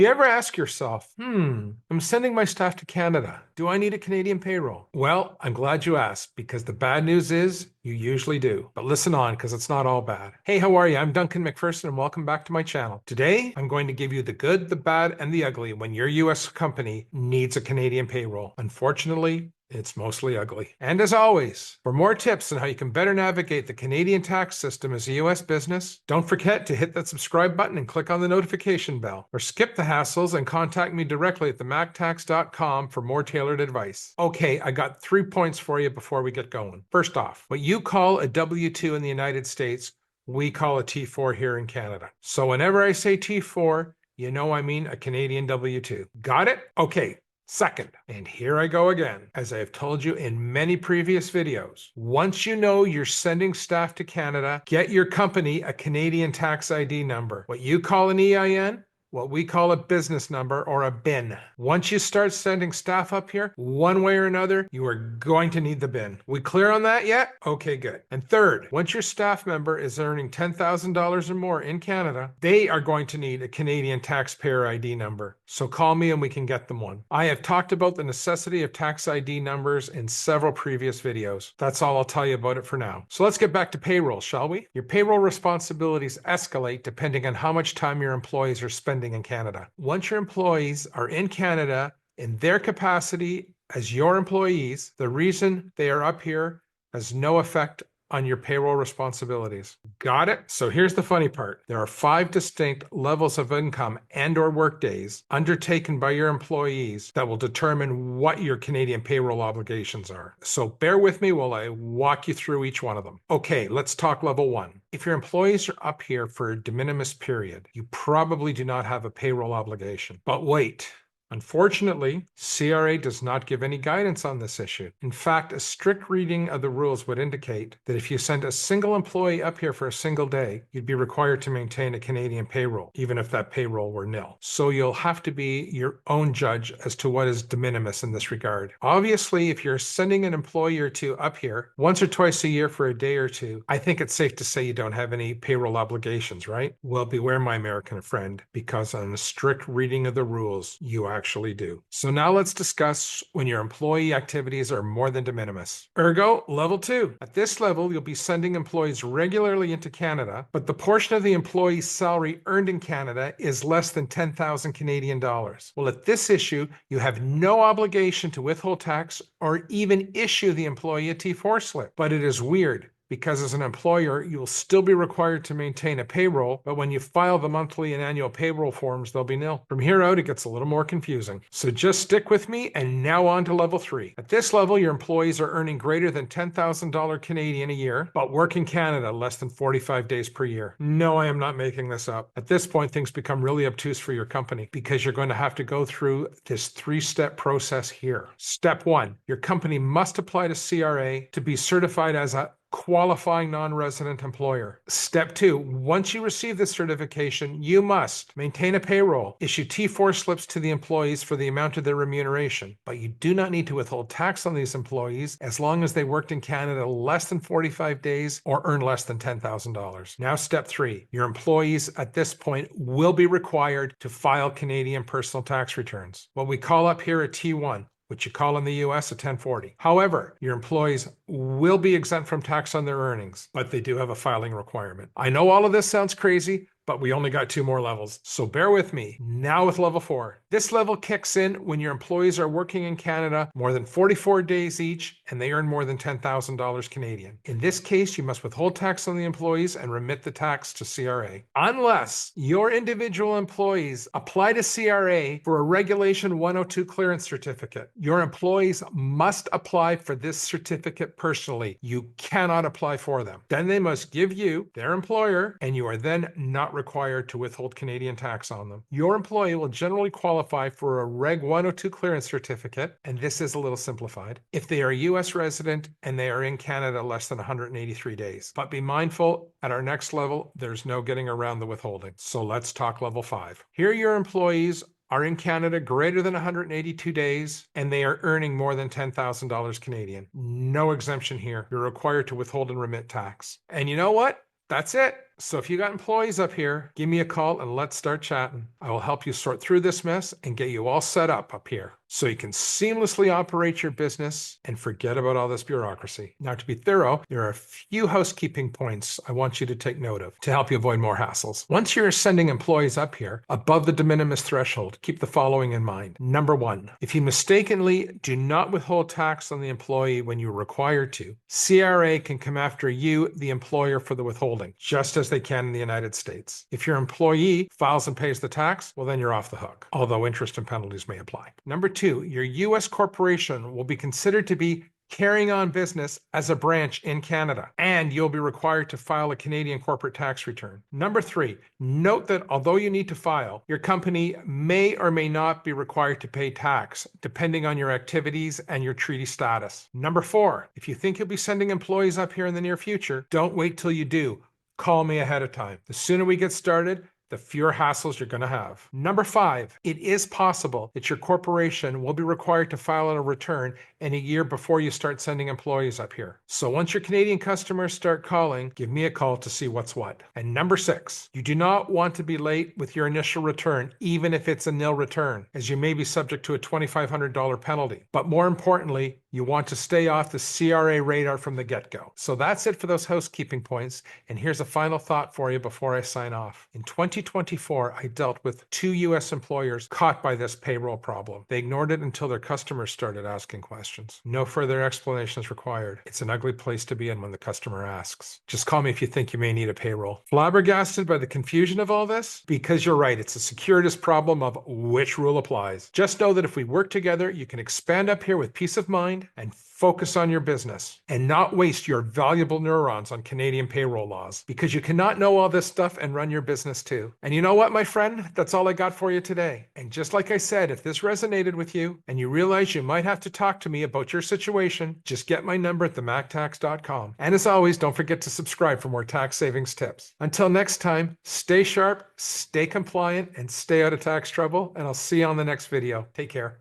You ever ask yourself, I'm sending my staff to Canada. Do I need a Canadian payroll? Well, I'm glad you asked because the bad news is you usually do. But listen on because it's not all bad. Hey, how are you? I'm Duncan McPherson and welcome back to my channel. Today, I'm going to give you the good, the bad, and the ugly when your US company needs a Canadian payroll. Unfortunately, it's mostly ugly. And as always, for more tips on how you can better navigate the Canadian tax system as a US business, don't forget to hit that subscribe button and click on the notification bell, or skip the hassles and contact me directly at themactax.com for more tailored advice. Okay, I got 3 points for you before we get going. First off, what you call a W-2 in the United States, we call a T4 here in Canada. So whenever I say T4, you know I mean a Canadian W-2. Got it? Okay. Second, and here I go again, as I have told you in many previous videos, once you know you're sending staff to Canada, get your company a Canadian tax ID number. What you call an EIN, what we call a business number or a BIN. Once you start sending staff up here, one way or another, you are going to need the BIN. We clear on that yet? Okay, good. And third, once your staff member is earning $10,000 or more in Canada, they are going to need a Canadian taxpayer ID number. So call me and we can get them one. I have talked about the necessity of tax ID numbers in several previous videos. That's all I'll tell you about it for now. So let's get back to payroll, shall we? Your payroll responsibilities escalate depending on how much time your employees are spending in Canada. Once your employees are in Canada in their capacity as your employees, the reason they are up here has no effect on your payroll responsibilities. Got it? So here's the funny part. There are 5 distinct levels of income and/or work days undertaken by your employees that will determine what your Canadian payroll obligations are. So bear with me while I walk you through each one of them. Okay, let's talk level 1. If your employees are up here for a de minimis period, you probably do not have a payroll obligation. But wait. Unfortunately, CRA does not give any guidance on this issue. In fact, a strict reading of the rules would indicate that if you send a single employee up here for a single day, you'd be required to maintain a Canadian payroll, even if that payroll were nil. So you'll have to be your own judge as to what is de minimis in this regard. Obviously, if you're sending an employee or two up here once or twice a year for a day or two, I think it's safe to say you don't have any payroll obligations, right? Well, beware, my American friend, because on a strict reading of the rules, you actually do. So now let's discuss when your employee activities are more than de minimis. Ergo, level 2. At this level, you'll be sending employees regularly into Canada, but the portion of the employee's salary earned in Canada is less than 10,000 Canadian dollars. Well, at this issue, you have no obligation to withhold tax or even issue the employee a T4 slip. But it is weird, because as an employer, you'll still be required to maintain a payroll, but when you file the monthly and annual payroll forms, they'll be nil. From here out, it gets a little more confusing. So just stick with me, and now on to level 3. At this level, your employees are earning greater than $10,000 Canadian a year, but work in Canada less than 45 days per year. No, I am not making this up. At this point, things become really obtuse for your company because you're going to have to go through this 3-step process here. Step 1, your company must apply to CRA to be certified as a qualifying non-resident employer. Step 2, once you receive this certification, you must maintain a payroll, issue T4 slips to the employees for the amount of their remuneration, but you do not need to withhold tax on these employees as long as they worked in Canada less than 45 days or earn less than $10,000. Now, step 3, your employees at this point will be required to file Canadian personal tax returns, what we call up here a T1, which you call in the US a 1040. However, your employees will be exempt from tax on their earnings, but they do have a filing requirement. I know all of this sounds crazy, but we only got 2 more levels. So bear with me. Now with level 4. This level kicks in when your employees are working in Canada more than 44 days each and they earn more than $10,000 Canadian. In this case, you must withhold tax on the employees and remit the tax to CRA. Unless your individual employees apply to CRA for a Regulation 102 clearance certificate, your employees must apply for this certificate personally. You cannot apply for them. Then they must give you, their employer, and you are then not required to withhold Canadian tax on them. Your employee will generally qualify for a Reg 102 clearance certificate, and this is a little simplified, if they are a U.S. resident and they are in Canada less than 183 days. But be mindful, at our next level, there's no getting around the withholding. So let's talk level 5. Here your employees are in Canada greater than 182 days, and they are earning more than $10,000 Canadian. No exemption here. You're required to withhold and remit tax. And you know what? That's it. So if you got employees up here, give me a call and let's start chatting. I will help you sort through this mess and get you all set up here so you can seamlessly operate your business and forget about all this bureaucracy. Now, to be thorough, there are a few housekeeping points I want you to take note of to help you avoid more hassles. Once you're sending employees up here above the de minimis threshold, keep the following in mind. Number one, if you mistakenly do not withhold tax on the employee when you're required to, CRA can come after you, the employer, for the withholding, just as they can in the United States. If your employee files and pays the tax, well, then you're off the hook, although interest and penalties may apply. Number two, your U.S. corporation will be considered to be carrying on business as a branch in Canada, and you'll be required to file a Canadian corporate tax return. Number three, note that although you need to file, your company may or may not be required to pay tax, depending on your activities and your treaty status. Number four, if you think you'll be sending employees up here in the near future, don't wait till you do. Call me ahead of time. The sooner we get started, the fewer hassles you're going to have. Number five, it is possible that your corporation will be required to file a return in a year before you start sending employees up here. So once your Canadian customers start calling, give me a call to see what's what. And number six, you do not want to be late with your initial return, even if it's a nil return, as you may be subject to a $2,500 penalty. But more importantly, you want to stay off the CRA radar from the get-go. So that's it for those housekeeping points. And here's a final thought for you before I sign off. In 2024, I dealt with 2 U.S. employers caught by this payroll problem. They ignored it until their customers started asking questions. No further explanation is required. It's an ugly place to be in when the customer asks. Just call me if you think you may need a payroll. Flabbergasted by the confusion of all this? Because you're right, it's a circuitous problem of which rule applies. Just know that if we work together, you can expand up here with peace of mind and focus on your business and not waste your valuable neurons on Canadian payroll laws, because you cannot know all this stuff and run your business too. And you know what, my friend? That's all I got for you today. And just like I said, if this resonated with you and you realize you might have to talk to me about your situation, just get my number at themactax.com. And as always, don't forget to subscribe for more tax savings tips. Until next time, stay sharp, stay compliant, and stay out of tax trouble. And I'll see you on the next video. Take care.